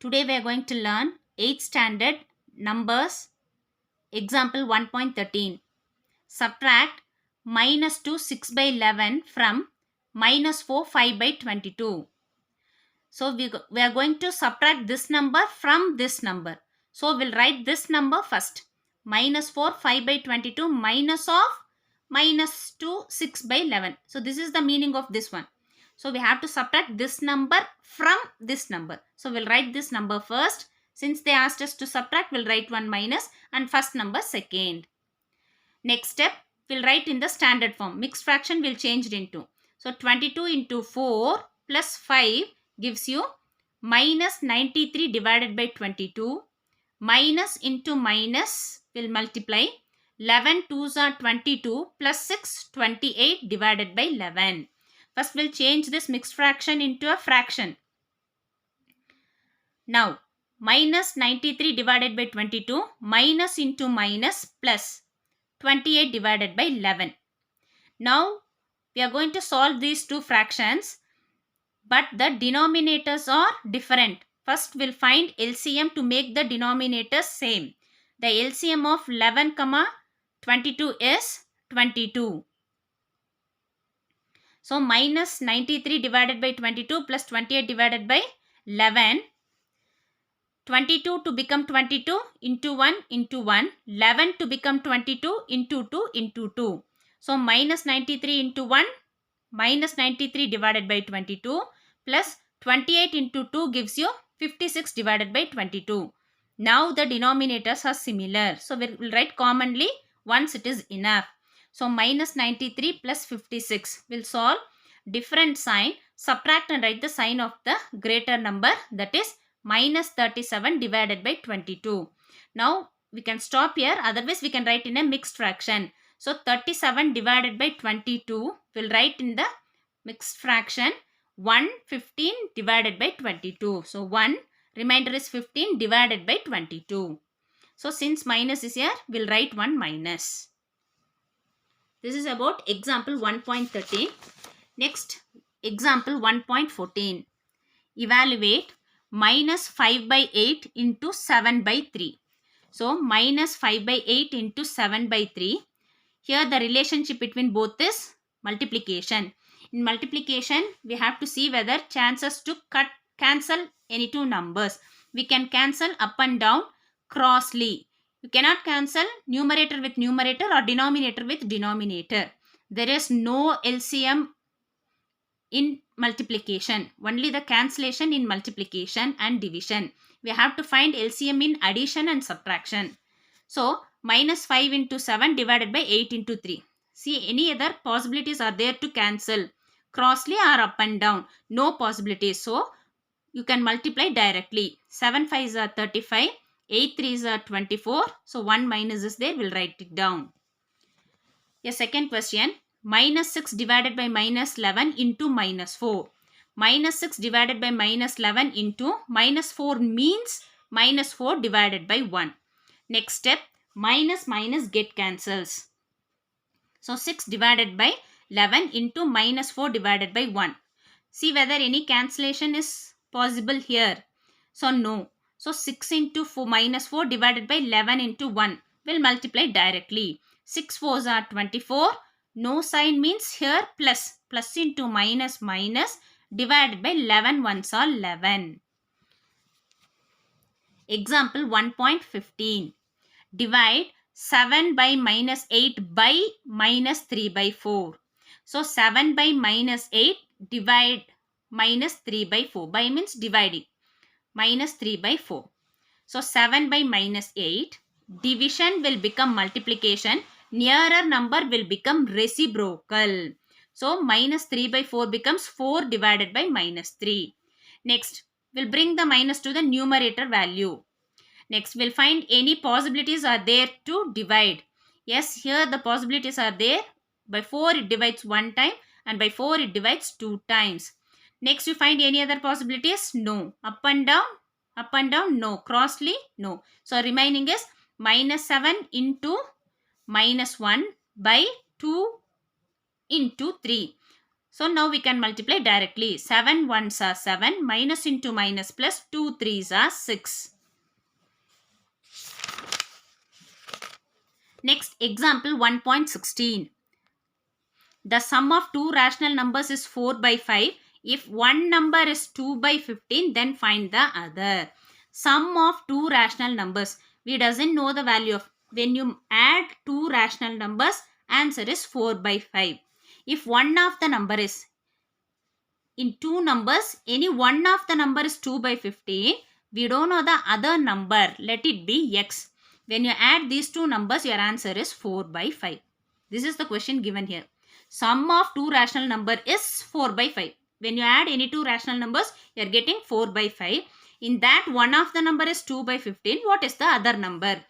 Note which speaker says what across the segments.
Speaker 1: Today we are going to learn 8th standard numbers example 1.13. Subtract minus 2 6 by 11 from minus 4 5 by 22. So we are going to subtract this number from this number. So we'll write this number first. Minus 4 5 by 22 minus of minus 2 6 by 11. So this is the meaning of this one. So we have to subtract this number from this number. So we'll write this number first. Since they asked us to subtract, we'll write one minus and first number second. Next step, we'll write in the standard form. Mixed fraction will change it into. So 22 into 4 plus 5 gives you minus 93 divided by 22. Minus into minus will multiply. 11 2s are 22 plus 6 28 divided by 11. First we'll change this mixed fraction into a fraction. Now minus 93 divided by 22 minus into minus plus 28 divided by 11. Now we are going to solve these two fractions, but the denominators are different. First we'll find LCM to make the denominators same. The LCM of 11, 22 is 22. So minus 93 divided by 22 plus 28 divided by 11. 22 to become 22 into 1 into 1. 11 to become 22 into 2 into 2. So minus 93 into 1 minus 93 divided by 22 plus 28 into 2 gives you 56 divided by 22. Now the denominators are similar. So we'll write commonly once it is enough. So minus 93 plus 56. We'll solve different sign. Subtract and write the sign of the greater number, that is minus 37 divided by 22. Now we can stop here, otherwise we can write in a mixed fraction. So 37 divided by 22 we'll write in the mixed fraction 115 divided by 22. So 1 remainder is 15 divided by 22. So since minus is here, we'll write 1 minus. This is about example 1.13. Next, example 1.14. Evaluate minus 5 by 8 into 7 by 3. So minus 5 by 8 into 7 by 3. Here the relationship between both is multiplication. In multiplication, we have to see whether chances to cancel any two numbers. We can cancel up and down crossly. You cannot cancel numerator with numerator or denominator with denominator. There is no LCM in multiplication. Only the cancellation in multiplication and division. We have to find LCM in addition and subtraction. So minus 5 into 7 divided by 8 into 3. See, any other possibilities are there to cancel. Crossly or up and down. No possibilities. So you can multiply directly. 7 5s are 35. 8 3s are 24. So 1 minus is there. We'll write it down. A second question. Minus 6 divided by minus 11 into minus 4. Minus 6 divided by minus 11 into minus 4 means minus 4 divided by 1. Next step, minus minus get cancels. So 6 divided by 11 into minus 4 divided by 1. See whether any cancellation is possible here. So no. So 6 into 4 minus 4 divided by 11 into 1 will multiply directly. 6 4s are 24. No sign means here plus. Plus into minus minus divided by 11 ones are 11. Example 1.15. Divide 7 by minus 8 by minus 3 by 4. So 7 by minus 8 divide minus 3 by 4. By means dividing. Minus 3 by 4. So 7 by minus 8. Division will become multiplication. Nearer number will become reciprocal. So minus 3 by 4 becomes 4 divided by minus 3. Next, we'll bring the minus to the numerator value. Next, we'll find any possibilities are there to divide. Yes, here the possibilities are there. By 4 it divides 1 time and by 4 it divides 2 times. Next, you find any other possibilities? No. Up and down, no. Crossly, no. So remaining is minus 7 into minus 1 by 2 into 3. So now we can multiply directly. 7 ones are 7, minus into minus plus, 2 threes are 6. Next example 1.16. The sum of two rational numbers is 4 by 5. If one number is 2 by 15, then find the other. Sum of two rational numbers. We doesn't know the value of. When you add two rational numbers, answer is 4 by 5. If one of the number is in two numbers, any one of the number is 2 by 15. We don't know the other number. Let it be x. When you add these two numbers, your answer is 4 by 5. This is the question given here. Sum of two rational number is 4 by 5. When you add any two rational numbers, you are getting 4 by 5. In that one of the number is 2 by 15. What is the other number?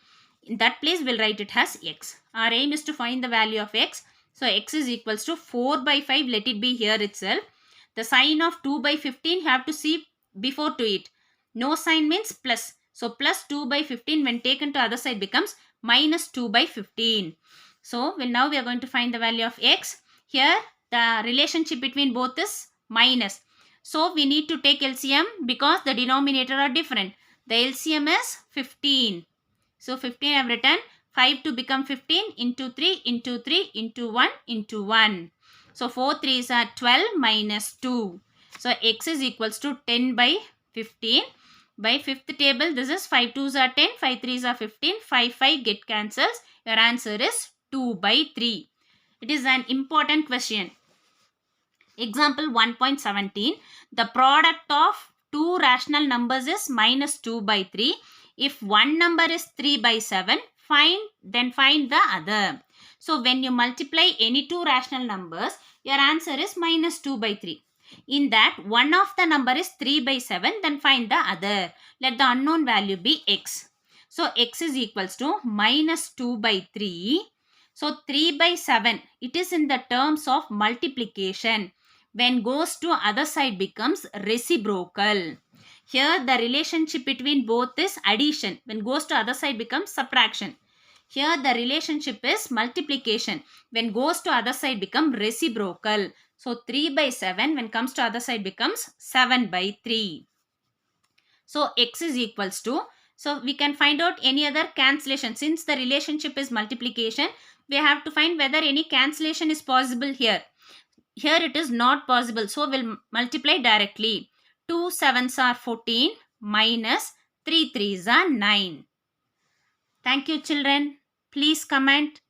Speaker 1: In that place, we'll write it as x. Our aim is to find the value of x. So, x is equals to 4 by 5. Let it be here itself. The sign of 2 by 15 have to see before to it. No sign means plus. So, plus 2 by 15 when taken to other side becomes minus 2 by 15. So, now we are going to find the value of x. Here, the relationship between both is minus. So, we need to take LCM because the denominator are different. The LCM is 15. So, 15 I have written. 5 to become 15 into 3 into 3 into 1 into 1. So, 4 3s are 12 minus 2. So, x is equals to 10 by 15. By fifth table, this is 5 2s are 10, 5 3s are 15, 5 5 get cancels. Your answer is 2 by 3. It is an important question. Example 1.17. The product of two rational numbers is minus 2 by 3. If one number is 3 by 7, find the other. So, when you multiply any two rational numbers, your answer is minus 2 by 3. In that, one of the number is 3 by 7, then find the other. Let the unknown value be x. So, x is equals to minus 2 by 3. So, 3 by 7, it is in the terms of multiplication. When goes to other side becomes reciprocal. Here, the relationship between both is addition. When goes to other side becomes subtraction. Here, the relationship is multiplication. When goes to other side become reciprocal. So, 3 by 7 when comes to other side becomes 7 by 3. So, x is equals to, so we can find out any other cancellation. Since the relationship is multiplication, we have to find whether any cancellation is possible here. Here it is not possible. So, we'll multiply directly. 2 7s are 14 minus 3 3s are 9. Thank you children. Please comment.